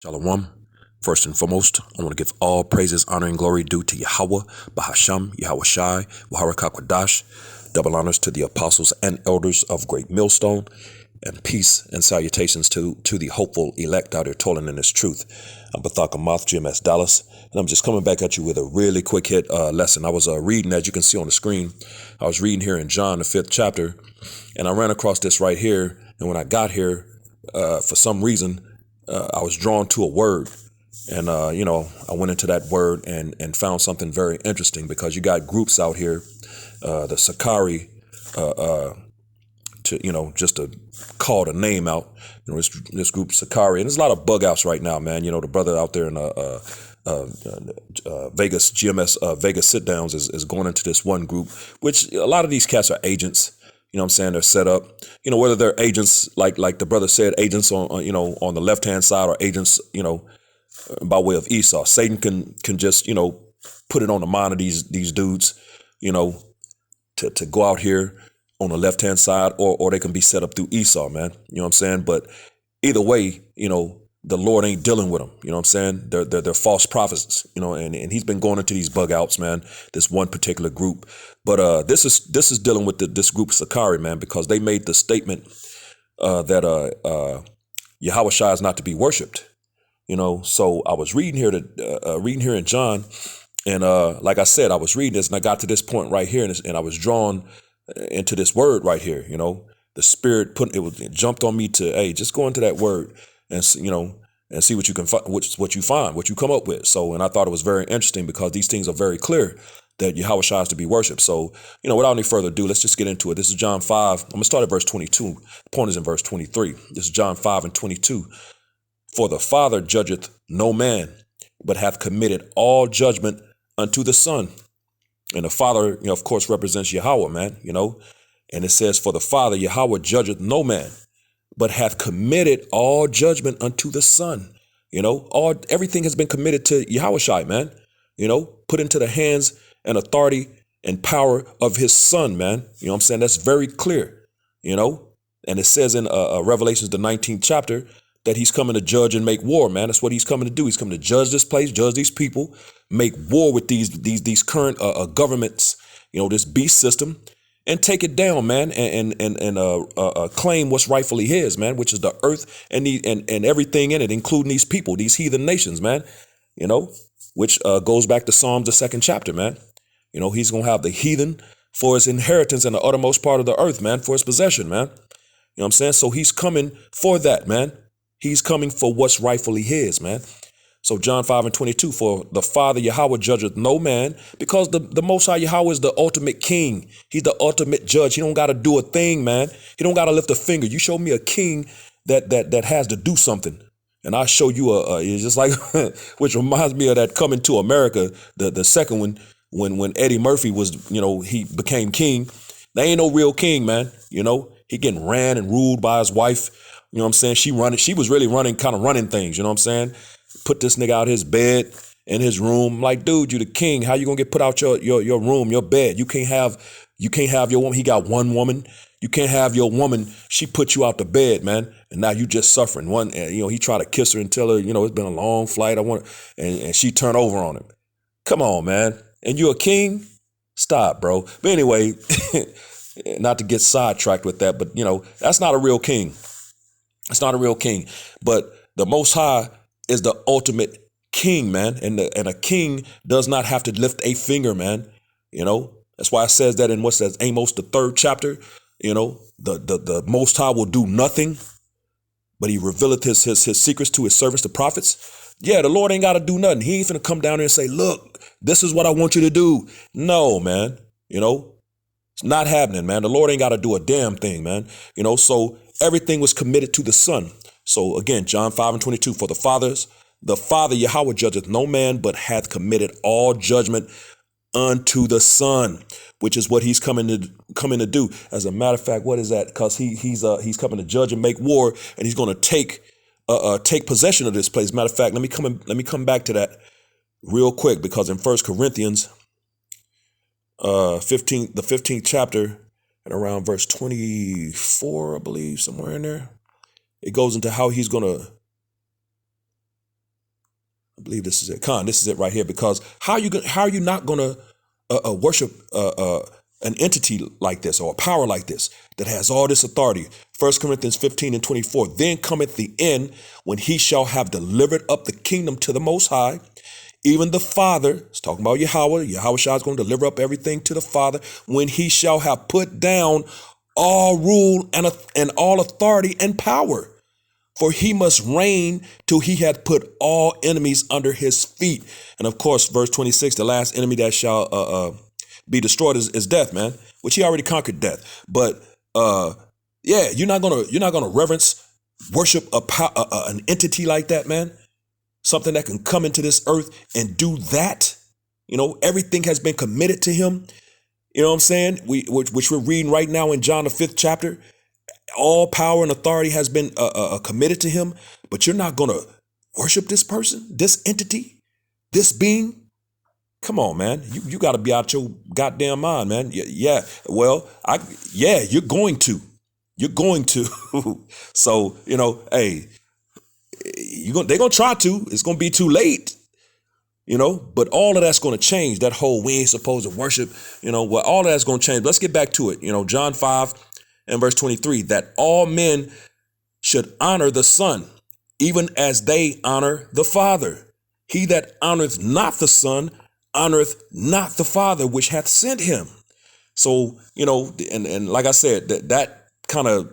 Shalom. First and foremost, I want to give all praises, honor, and glory due to Yahweh, Bahasham, Yahawashi, Waharakakadash. Double honors to the apostles and elders of Great Millstone, and peace and salutations to the hopeful elect out here toiling in this truth. I'm Bathaka Moth, GMS Dallas, and I'm just coming back at you with a really quick hit lesson. I was reading, as you can see on the screen, I was reading here in John, the 5th chapter, and I ran across this right here, and when I got here, for some reason, I was drawn to a word. And, I went into that word and found something very interesting, because you got groups out here, the Sakari, just to call the name out, this group Sakari. And there's a lot of bug outs right now, man. You know, the brother out there in Vegas, GMS Vegas sit downs is going into this one group, which a lot of these cats are agents. You know what I'm saying? They're set up, whether they're agents, like the brother said, agents on the left-hand side, or agents, by way of Esau. Satan can just, put it on the mind of these dudes, to go out here on the left-hand side, or they can be set up through Esau, man. You know what I'm saying? But either way, the Lord ain't dealing with them. You know what I'm saying? They're false prophets, and he's been going into these bug outs, man, this one particular group. But this is dealing with this group Sakari, man, because they made the statement that Yahawashi is not to be worshipped. So I was reading here in John, and like I said, I was reading this, and I got to this point right here, and I was drawn into this word right here. The Spirit it jumped on me to, hey, just go into that word and and see what you can find, what you find, what you come up with. So, and I thought it was very interesting, because these things are very clear that Yahawashi is to be worshipped. So, without any further ado, let's just get into it. This is John 5. I'm gonna start at verse 22. The point is in verse 23. This is John 5 and 22. For the Father judgeth no man, but hath committed all judgment unto the Son. And the Father, of course, represents Yahweh, man, And it says, for the Father, Yahweh judgeth no man, but hath committed all judgment unto the Son. Everything has been committed to Yahawashi, man. Put into the hands and authority and power of his Son, man. You know what I'm saying? That's very clear, And it says in Revelations, the 19th chapter, that he's coming to judge and make war, man. That's what he's coming to do. He's coming to judge this place, judge these people, make war with these current governments, this beast system, and take it down, man, and claim what's rightfully his, man, which is the earth and everything in it, including these people, these heathen nations, man. Which goes back to Psalms, the 2nd chapter, man. He's gonna have the heathen for his inheritance in the uttermost part of the earth, man, for his possession, man. You know what I'm saying? So he's coming for that, man. He's coming for what's rightfully his, man. So John 5 and 22, for the Father Yahweh judgeth no man, because the Most High Yahweh is the ultimate king. He's the ultimate judge. He don't got to do a thing, man. He don't got to lift a finger. You show me a king that has to do something, and I show you it's just like, which reminds me of that Coming to America, the second one, when Eddie Murphy was, he became king. There ain't no real king, man. He getting ran and ruled by his wife. You know what I'm saying? She was really running things, you know what I'm saying? Put this nigga out his bed in his room. Like, dude, you the king. How you gonna get put out your room, your bed? You can't have your woman. He got one woman. You can't have your woman. She put you out the bed, man. And now you just suffering. He tried to kiss her and tell her, it's been a long flight. And she turned over on him. Come on, man. And you a king? Stop, bro. But anyway, not to get sidetracked with that, but that's not a real king. It's not a real king, but the Most High is the ultimate king, man. And a king does not have to lift a finger, man. That's why it says that in what says Amos, the 3rd chapter, the Most High will do nothing, but he revealeth his secrets to his servants, the prophets. Yeah, the Lord ain't got to do nothing. He ain't finna come down there and say, look, this is what I want you to do. No, man. It's not happening, man. The Lord ain't got to do a damn thing, man. So everything was committed to the Son. So again, John 5 and 22, for the Father Yahweh judgeth no man, but hath committed all judgment unto the Son, which is what he's coming to do. As a matter of fact, what is that? Because he's coming to judge and make war, and he's going to take possession of this place. Matter of fact, let me come back to that real quick, because in 1 Corinthians 15th chapter, and around verse 24, I believe, somewhere in there, it goes into how he's going to I believe this is it. This is it right here. Because how are you not gonna worship an entity like this or a power like this that has all this authority? 1 Corinthians 15:24. Then cometh the end, when he shall have delivered up the kingdom to the Most High, even the Father. It's talking about Yahweh. Yahawashi is going to deliver up everything to the Father when he shall have put down all rule and all authority and power. For he must reign till he hath put all enemies under his feet. And of course, verse 26, the last enemy that shall be destroyed is death, man, which he already conquered death. But yeah, you're not gonna reverence, worship an entity like that, man. Something that can come into this earth and do that. You know, everything has been committed to him. You know what I'm saying? Which we're reading right now in John the 5th chapter. All power and authority has been committed to him, but you're not going to worship this person, this entity, this being. Come on, man. You got to be out your goddamn mind, man. Yeah. Well, you're going to. You're going to. So, you know, hey, they're going to try to. It's going to be too late. You know, but all of that's going to change. That whole we ain't supposed to worship, you know, well, all of that's going to change. Let's get back to it. You know, John 5 and verse 23, that all men should honor the Son, even as they honor the Father. He that honoreth not the Son honoreth not the Father which hath sent him. So, you know, and like I said, that kind of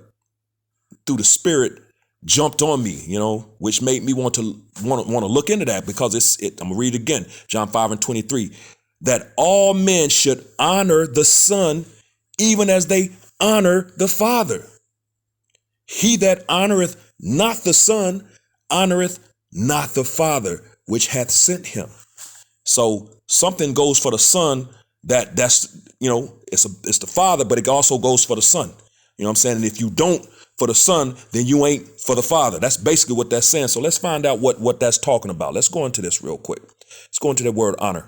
through the Spirit jumped on me, you know, which made me want to look into that, because I'm gonna read it again, John 5 and 23, that all men should honor the Son, even as they honor the Father. He that honoreth not the Son honoreth not the Father which hath sent him. So something goes for the Son that's, you know, it's the Father, but it also goes for the Son. You know what I'm saying? And if you don't for the Son, then you ain't for the Father. That's basically what that's saying. So let's find out what that's talking about. Let's go into this real quick. Let's go into the word honor.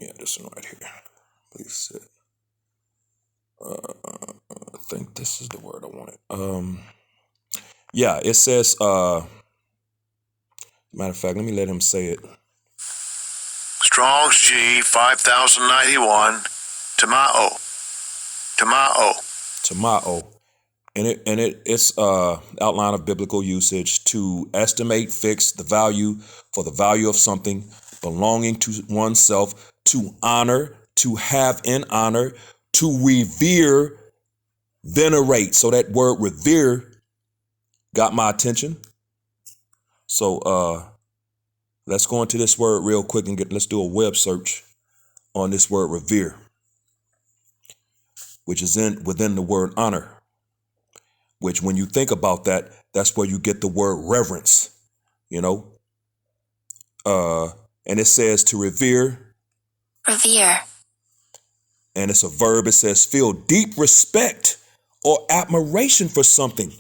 Yeah, this one right here. Please sit. I think this is the word I wanted. Yeah, it says, matter of fact, let me let him say it. Strong's G 5091, Tamao. And it's outline of biblical usage: to estimate, fix the value for the value of something belonging to oneself, to honor, to have in honor, to revere, venerate. So that word revere got my attention. So let's go into this word real quick and let's do a web search on this word revere, which is within the word honor, which when you think about that, that's where you get the word reverence, you know. And it says to revere. Revere. And it's a verb. It says feel deep respect or admiration for something,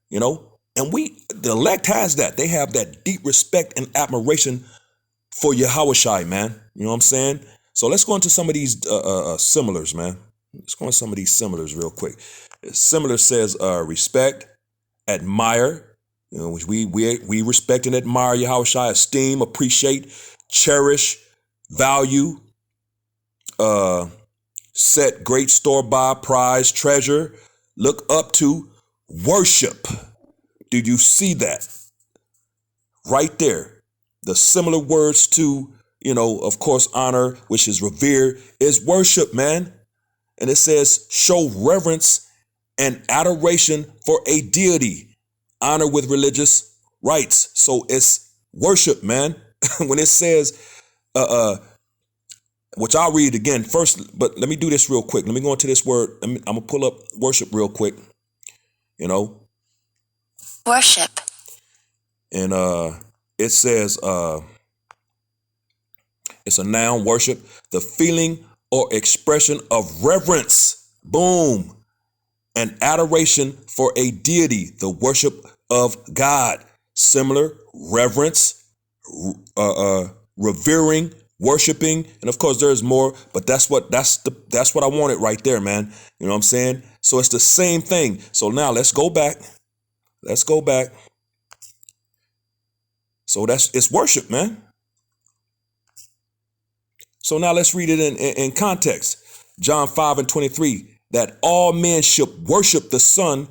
you know. And the elect has that. They have that deep respect and admiration for Yahawashi, man. You know what I'm saying? So let's go into some of these similars, man. Let's go into some of these similars real quick. Similar says respect, admire, you know, which we respect and admire Yahawashi, esteem, appreciate, cherish, value, set great store by, prize, treasure, look up to, worship. Do you see that? Right there. The similar words to, you know, of course, honor, which is revere, is worship, man. And it says show reverence and adoration for a deity, honor with religious rites. So it's worship, man. When it says, which I'll read again first, but let me do this real quick. Let me go into this word. I'm going to pull up worship real quick, you know. Worship. And it says, it's a noun, worship, the feeling or expression of reverence, boom, and adoration for a deity, the worship of God. Similar, reverence, revering, worshiping, and of course there's more, but that's what I wanted right there, man. You know what I'm saying? So it's the same thing. So now let's go back. So it's worship, man. So now let's read it in context. John 5:23, that all men should worship the Son,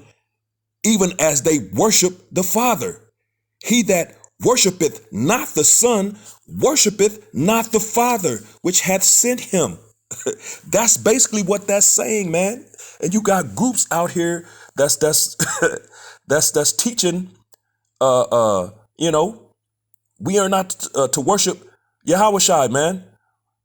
even as they worship the Father. He that worshipeth not the Son worshipeth not the Father, which hath sent him. That's basically what that's saying, man. And you got groups out here that's that's teaching, you know, we are not to worship Yahawashi, man.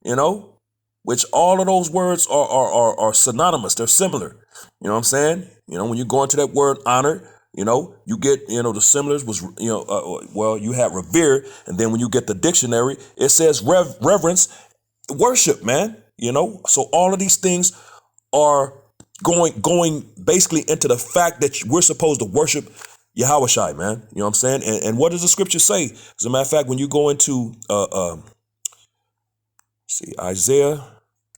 You know, which all of those words are synonymous. They're similar. You know what I'm saying? You know, when you go into that word honor, you know, you get, you know, the similars was, you know, well, you have revere. And then when you get the dictionary, it says reverence, worship, man. You know, so all of these things are going basically into the fact that we're supposed to worship Yahawashi, man. You know what I'm saying? And what does the scripture say? As a matter of fact, when you go into Isaiah,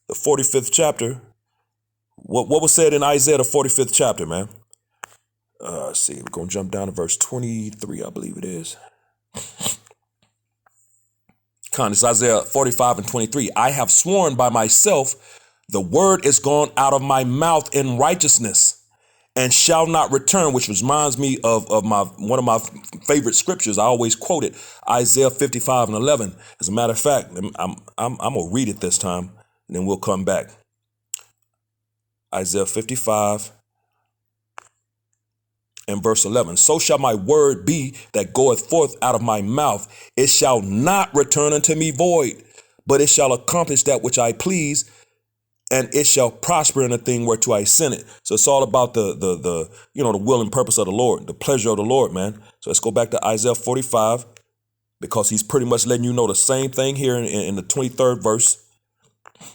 the 45th chapter. What was said in Isaiah, the 45th chapter, man? Let's see. We're going to jump down to verse 23, I believe it is. It's Isaiah 45:23. I have sworn by myself, the word is gone out of my mouth in righteousness and shall not return, which reminds me of one of my favorite scriptures. I always quote it, Isaiah 55:11. As a matter of fact, I'm gonna read it this time, and then we'll come back. Isaiah 55 and verse 11. So shall my word be that goeth forth out of my mouth. It shall not return unto me void, but it shall accomplish that which I please, and it shall prosper in the thing whereto I send it. So it's all about the you know, the will and purpose of the Lord, the pleasure of the Lord, man. So let's go back to Isaiah 45, because he's pretty much letting you know the same thing here in the 23rd verse.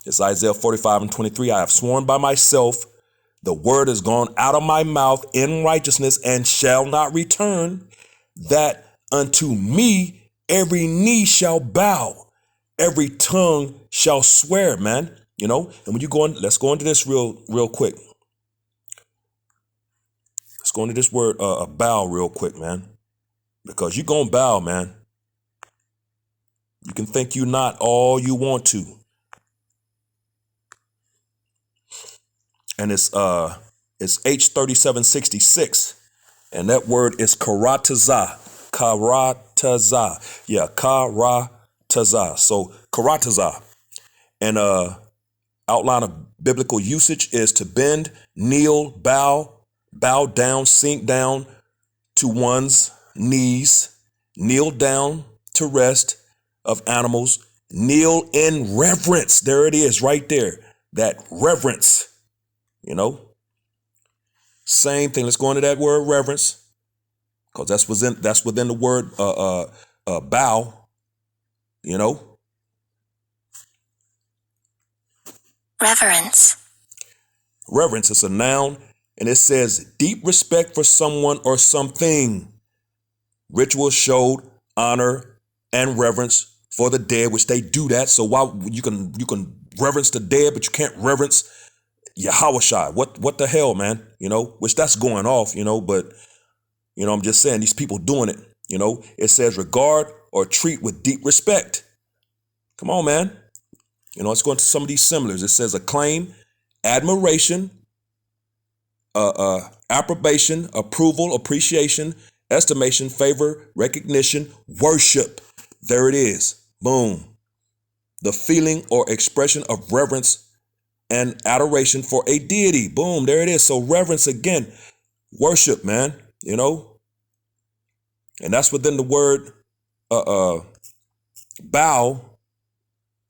It's Isaiah 45:23. I have sworn by myself, the word is gone out of my mouth in righteousness and shall not return, that unto me every knee shall bow, every tongue shall swear, man. You know, and when you go on, let's go into this real quick. Let's go into this word bow real quick, man. Because you're going to bow, man. You can think you not all you want to. And it's H3766. And that word is karataza. Karataza. Yeah, karataza. So karataza. And outline of biblical usage is to bend, kneel, bow down, sink down to one's knees, kneel down to rest of animals, kneel in reverence. There it is right there. That reverence, you know, same thing. Let's go into that word reverence, because that's within the word bow, you know. Reverence. Reverence is a noun, and it says deep respect for someone or something. Rituals showed honor and reverence for the dead, which they do that. So why you can reverence the dead, but you can't reverence Yahawashi? What the hell, man? You know, which that's going off, you know, but you know, I'm just saying these people doing it, you know. It says regard or treat with deep respect. Come on, man. You know, let's go into some of these similars. It says acclaim, admiration, approbation, approval, appreciation, estimation, favor, recognition, worship. There it is. Boom. The feeling or expression of reverence and adoration for a deity. Boom. There it is. So reverence again, worship, man. You know, and that's within the word bow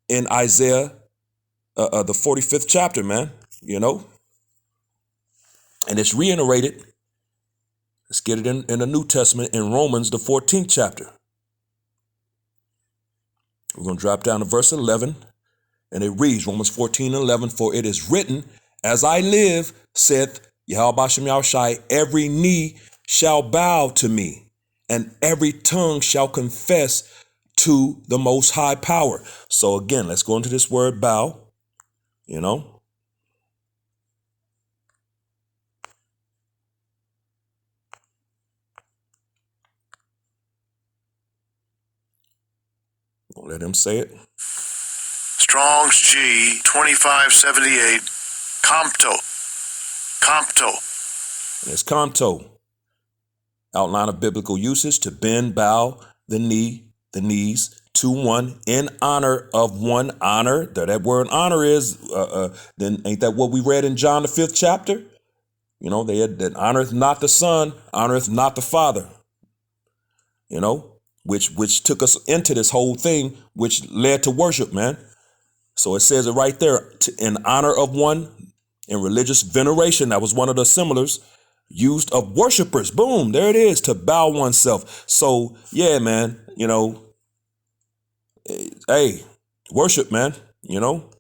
in Isaiah, the 45th chapter, man, you know, and it's reiterated. Let's get it in the New Testament in Romans, the 14th chapter. We're going to drop down to verse 11, and it reads, Romans 14:11, for it is written, as I live, saith Yahawashi, every knee shall bow to me, and every tongue shall confess to the most high power. So again, let's go into this word bow, you know. Let him say it. Strong's G 2578. Compto. And it's Kanto. Outline of biblical usage: to bend, bow the knees to one in honor of one. Honor. There that word honor is. Then ain't that what we read in John the 5th chapter? You know, they had that honoreth not the Son, honoreth not the Father. You know, which took us into this whole thing, which led to worship, man. So it says it right there, in honor of one, in religious veneration. That was one of the similars used of worshipers. Boom, there it is, to bow oneself. So yeah, man, you know, hey, worship, man, you know,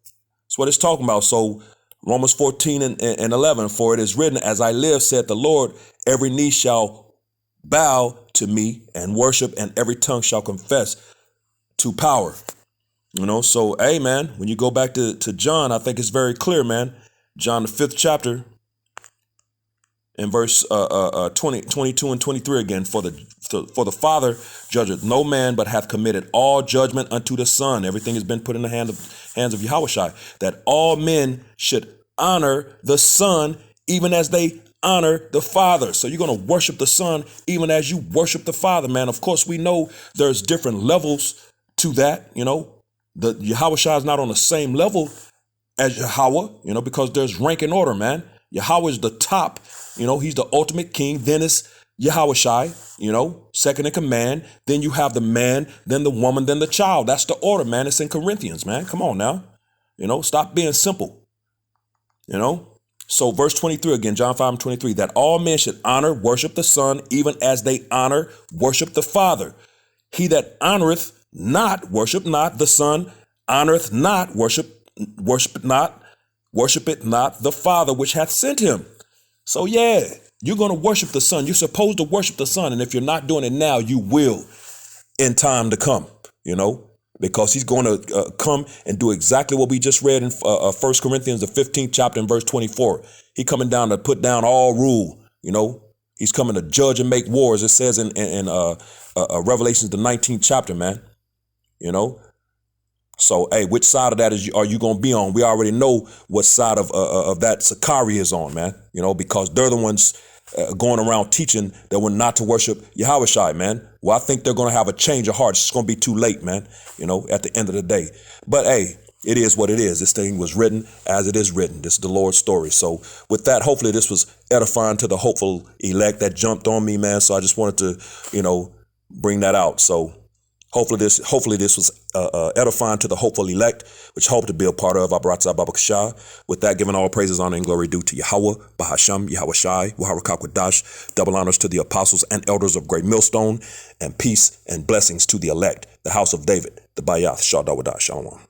that's what it's talking about. So Romans 14 and 11, for it is written, as I live, said the Lord, every knee shall bow to me and worship, and every tongue shall confess to power. You know, so, hey, man, when you go back to John, I think it's very clear, man. John, the 5th chapter, in verse 22 and 23 again, for the Father judgeth no man, but hath committed all judgment unto the Son. Everything has been put in the hands of Yahawashi, that all men should honor the Son, even as they honor the Father. So you're going to worship the Son even as you worship the Father, man. Of course, we know there's different levels to that, you know. The Yahawashi is not on the same level as Yahweh, you know, because there's rank and order, man. Yahweh is the top, you know, he's the ultimate king. Then it's Yahawashi, you know, second in command. Then you have the man, then the woman, then the child. That's the order, man. It's in Corinthians, man. Come on now. You know, stop being simple, you know. So verse 23 again, John 5:23, that all men should honor, worship the Son, even as they honor, worship the Father. He that honoreth not, worship not the Son, honoreth not, worship it not the Father which hath sent him. So yeah, you're going to worship the Son. You're supposed to worship the Son. And if you're not doing it now, you will in time to come, you know, because he's going to come and do exactly what we just read in 1 Corinthians, the 15th chapter and verse 24. He coming down to put down all rule, you know. He's coming to judge and make wars. It says in Revelations, the 19th chapter, man. You know, so hey, which side of that are you going to be on? We already know what side of that Sakari is on, man. You know, because they're the ones going around teaching that we're not to worship Yahawashi, man. Well, I think they're going to have a change of heart. It's going to be too late, man. You know, at the end of the day. But hey, it is what it is. This thing was written as it is written. This is the Lord's story. So with that, hopefully this was edifying to the hopeful elect that jumped on me, man. So I just wanted to, you know, bring that out. So hopefully this was edifying to the hopeful elect, which hope to be a part of Abaratza Babakashah. With that, giving all praises, honor, and glory due to Yahweh, Bahasham, Yahawashi, Waharakakadash, double honors to the apostles and elders of Great Millstone, and peace and blessings to the elect, the house of David, the Bayath, Shah Dawadah, Shalom.